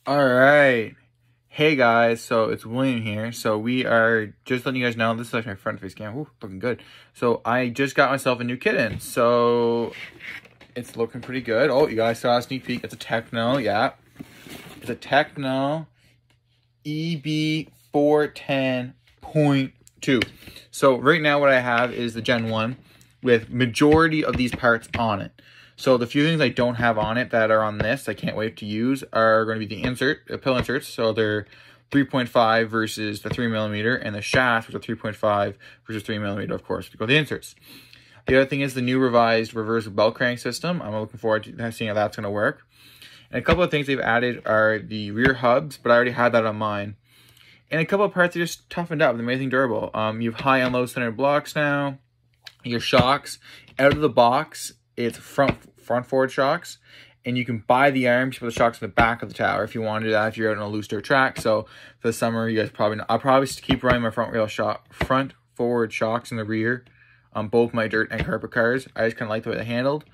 All right. Hey guys, so it's William here. So we are just letting you guys know, this is actually my front face cam. Ooh, looking good. So I just got myself a new kitten. So it's looking pretty good. Oh, you guys saw a sneak peek. It's a Techno, yeah. It's a Techno EB410.2. So right now what I have is the Gen 1 with majority of these parts on it. So the few things I don't have on it that are on this, I can't wait to use, are going to be the pill inserts. So they're 3.5 versus the 3mm, and the shafts, which are 3.5 versus 3mm, of course, because the inserts. The other thing is the new revised reverse belt crank system. I'm looking forward to seeing how that's going to work. And a couple of things they've added are the rear hubs, but I already had that on mine. And a couple of parts are just toughened up. They're amazing durable. You have high and low centered blocks now. Your shocks, out of the box, it's front forward shocks, and you can buy the arms for the shocks in the back of the tower if you want to do that, if you're out on a loose dirt track. So for the summer, you guys probably know, I'll probably keep running my front forward shocks in the rear on both my dirt and carpet cars. I just kind of like the way they handled.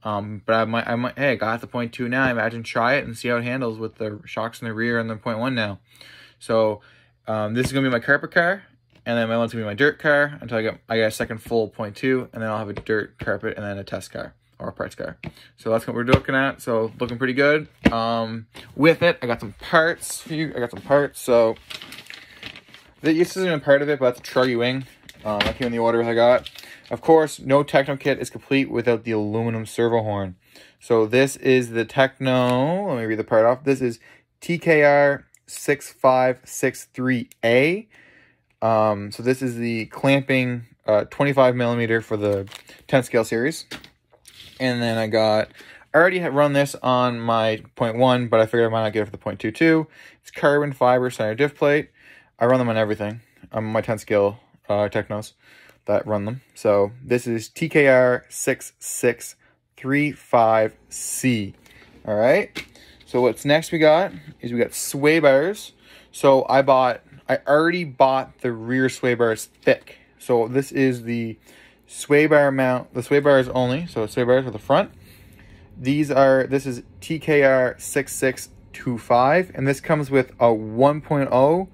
But I might, hey, I got the 0.2 now. I imagine try it and see how it handles with the shocks in the rear and the 0.1 now. So this is gonna be my carpet car. And then my one's gonna be my dirt car until I get a second full 0.2, and then I'll have a dirt, carpet, and then a test car or a parts car. So that's what we're looking at. So looking pretty good. With it, I got some parts for you. So this isn't a part of it, but that's a truggy wing. That came in the order I got. Of course, no Techno kit is complete without the aluminum servo horn. So this is the Techno. Let me read the part off. This is TKR 6563A. So this is the clamping 25mm for the 10 scale series. And then I already had run this on my 0.1, but I figured I might not get it for the 0.22. It's carbon fiber center diff plate. I run them on everything. My 10 scale Technos that run them. So this is TKR 6635C. All right. So what's next we got sway bars. So I already bought the rear sway bars thick. So this is the sway bar mount. The sway bars only. So sway bars for the front. This is TKR 6625, and this comes with a 1.0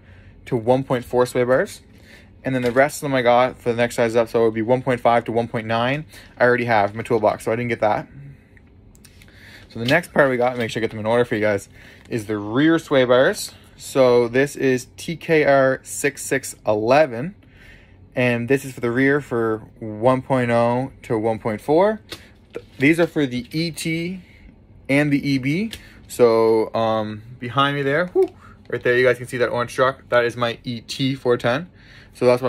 to 1.4 sway bars. And then the rest of them I got for the next size up, so it would be 1.5 to 1.9. I already have in my toolbox, so I didn't get that. So the next part we got, make sure I get them in order for you guys, is the rear sway bars. So this is TKR 6611, and this is for the rear for 1.0 to 1.4. These are for the ET and the EB. So behind me there, right there, you guys can see that orange truck. That is my ET410. So that's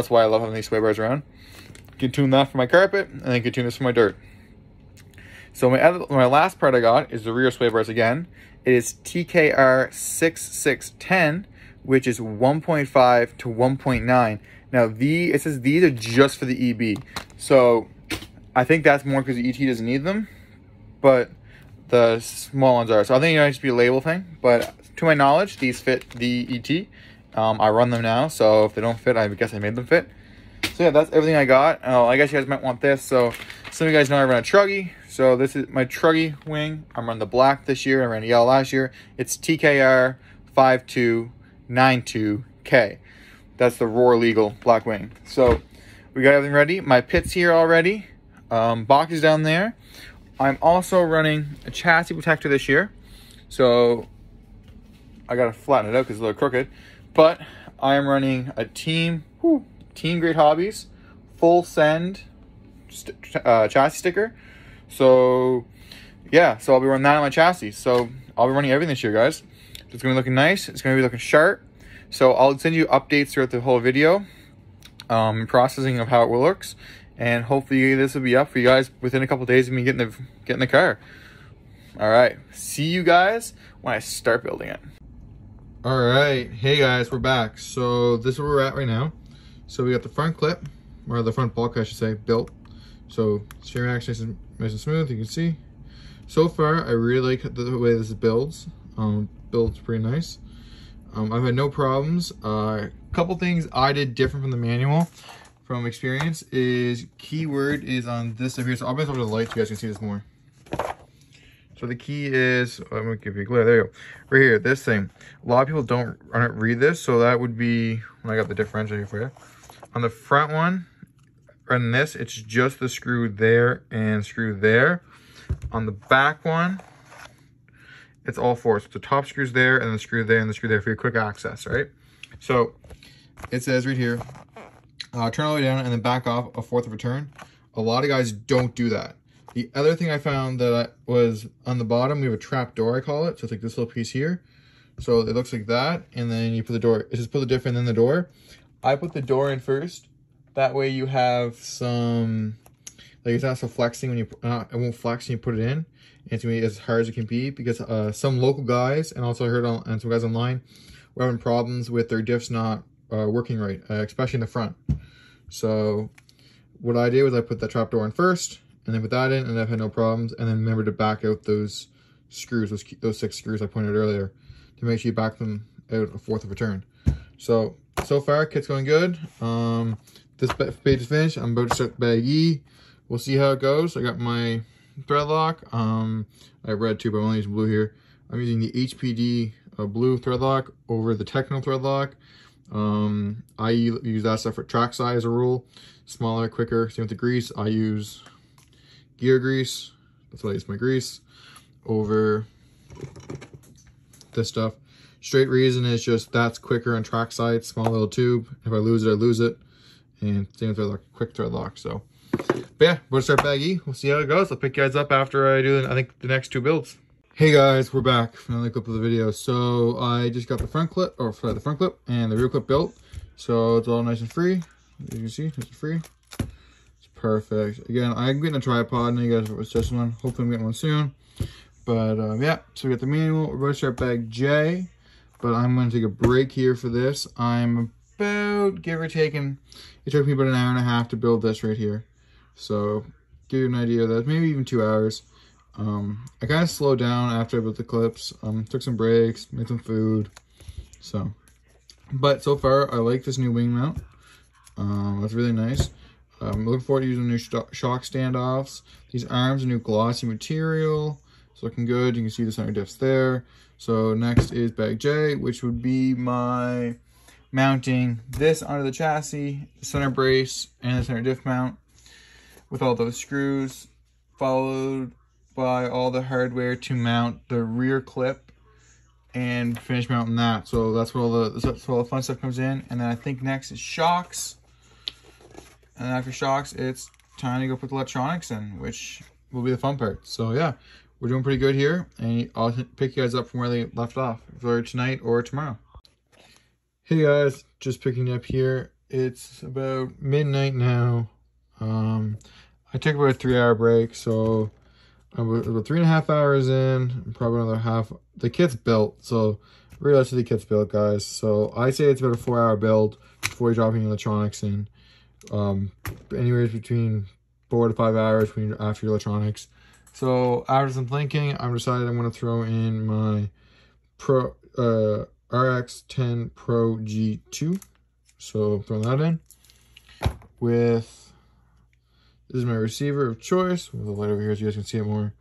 why I love having these sway bars around. You can tune that for my carpet, and then you can tune this for my dirt. So my last part I got is the rear sway bars again. It is TKR 6610, which is 1.5 to 1.9. Now it says these are just for the EB. So I think that's more because the ET doesn't need them, but the small ones are. So I think it might just be a label thing, but to my knowledge, these fit the ET. I run them now, so if they don't fit, I guess I made them fit. So yeah, that's everything I got. I guess you guys might want this. So some of you guys know I run a truggy. So this is my truggy wing. I'm running the black this year. I ran the yellow last year. It's TKR 5292K. That's the Roar Legal black wing. So we got everything ready. My pit's here already. Box is down there. I'm also running a chassis protector this year. So I gotta flatten it out because it's a little crooked. But I am running a Team Great Hobbies full send chassis sticker. So yeah, so I'll be running that on my chassis. So I'll be running everything this year, guys. It's gonna be looking nice. It's gonna be looking sharp. So I'll send you updates throughout the whole video, processing of how it looks, and hopefully this will be up for you guys within a couple of days of me getting the car. All right, see you guys when I start building it. All right, hey guys, we're back. So this is where we're at right now. So we got the front clip, or the front bulk I should say, built. So steering action nice and smooth, you can see. So far, I really like the way this builds. Builds pretty nice. I've had no problems. Couple things I did different from the manual, from experience, is keyword is on this up here. So I'll bring this over to the light so you guys can see this more. So the key is, I'm gonna give you a glare, there you go. Right here, this thing. A lot of people don't read this, so that would be, when I got the differential here for you. On the front one, on this, it's just the screw there and screw there. On the back one, it's all four. So the top screw's there, and the screw there, and the screw there for your quick access, right? So it says right here, turn all the way down and then back off a fourth of a turn. A lot of guys don't do that. The other thing I found that was on the bottom, we have a trap door, I call it. So it's like this little piece here. So it looks like that, and then you put the door, it's just put the diff in, then the door. I put the door in first. That way you have some, like it's not so flexing when you, it won't flex when you put it in. It's gonna be as hard as it can be because some local guys, and also I heard on some guys online, were having problems with their diffs not working right, especially in the front. So what I did was I put the trap door in first, and then put that in, and I've had no problems. And then remember to back out those screws, those 6 screws I pointed earlier, to make sure you back them out a fourth of a turn. So far, kit's going good. This page is finished. I'm about to start bag E. We'll see how it goes. I got my thread lock. I have red too, but I'm only using blue here. I'm using the HPD blue thread lock over the Techno thread lock. I use that stuff for trackside as a rule. Smaller, quicker. Same with the grease. I use gear grease. That's why I use my grease over this stuff. Straight reason is just that's quicker on trackside. Small little tube. If I lose it, I lose it. And same with thread lock, quick thread lock. So, but yeah, we'll start bag E. We'll see how it goes. I'll pick you guys up after I do, I think, the next 2 builds. Hey guys, we're back for another clip of the video. So I just got the front clip, or sorry, the front clip and the rear clip built. So it's all nice and free. As you can see, it's free. It's perfect. Again, I'm getting a tripod, and you guys, it was just one. Hopefully I'm getting one soon. But yeah, so we got the manual. We're going to start bag J, but I'm going to take a break here for this. I'm about, give or take, it took me about an hour and a half to build this right here. So give you an idea of that, maybe even 2 hours. I kind of slowed down after I built the clips, took some breaks, made some food. So, but so far I like this new wing mount. That's really nice. I'm looking forward to using new shock standoffs. These arms are new glossy material. It's looking good. You can see the center diffs there. So next is bag J, which would be my mounting this onto the chassis, the center brace, and the center diff mount with all those screws, followed by all the hardware to mount the rear clip and finish mounting that. So that's where all the fun stuff comes in. And then I think next is shocks. And after shocks, it's time to go put the electronics in, which will be the fun part. So yeah, we're doing pretty good here, and I'll pick you guys up from where they left off, either tonight or tomorrow. Hey guys, just picking up here. It's about midnight now. I took about a 3-hour break, so I'm about 3.5 hours in, probably another half. The kit's built, so realistically the kit's built, guys. So I say it's about a 4-hour build before you're dropping electronics in. Anywhere between 4 to 5 hours after your electronics. So after some thinking, I'm decided I'm going to throw in my RX10 Pro G2. So throwing that in with, this is my receiver of choice. With the light over here so you guys can see it more.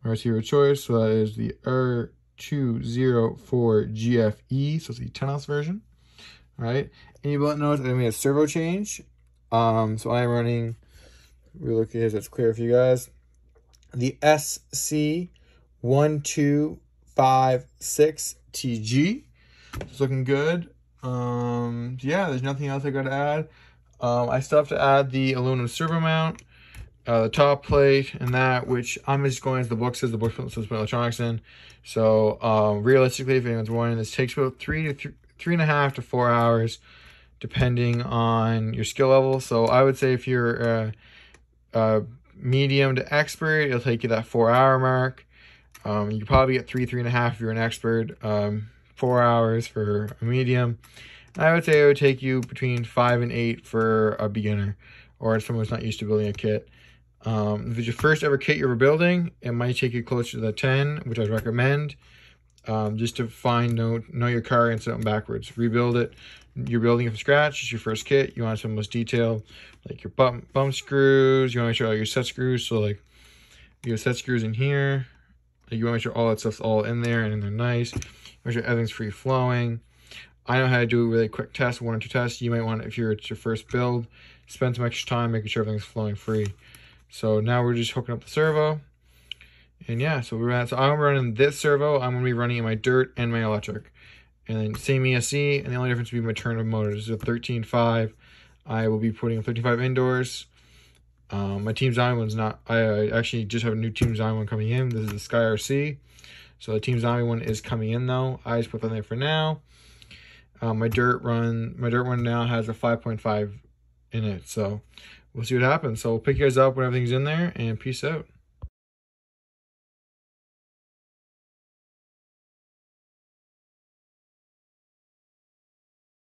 My receiver of choice, so that is the R204GFE, so it's the 10-ounce version. All right, and you will notice I made a servo change. So I am running, we look here so it's clear for you guys, the SC1256TG. It's looking good. Yeah, there's nothing else I got to add. I still have to add the aluminum servo mount, the top plate, and that, which I'm just going as the book says. The book says put electronics in. So realistically, if anyone's wondering, this takes about 3.5 to 4 hours, depending on your skill level. So I would say if you're medium to expert, it'll take you that 4-hour mark. You could probably get 3.5 if you're an expert. 4 hours for a medium. I would say it would take you between 5 and 8 for a beginner or someone who's not used to building a kit. If it's your first ever kit you're building, it might take you closer to the 10, which I'd recommend, just to know your car inside and backwards. Rebuild it. You're building it from scratch. It's your first kit. You want some most detail, like your bump screws. You want to make sure all your set screws. So like you have set screws in here, You want to make sure all that stuff's all in there and they're nice. Make sure everything's free flowing. I know how to do a really quick test, 1 or 2 tests. You might want, if it's your first build, spend some extra time making sure everything's flowing free. So now we're just hooking up the servo. And yeah, so I'm running this servo. I'm gonna be running in my dirt and my electric. And then same ESC, and the only difference will be my turn of motor. This is a 13.5. I will be putting a 13.5 indoors. My Team Zombie one's not, I actually just have a new Team Zombie one coming in. This is the Sky RC. So the Team Zombie one is coming in though. I just put that in there for now. My dirt one now has a 5.5 in it. So we'll see what happens. So we'll pick you guys up when everything's in there, and peace out.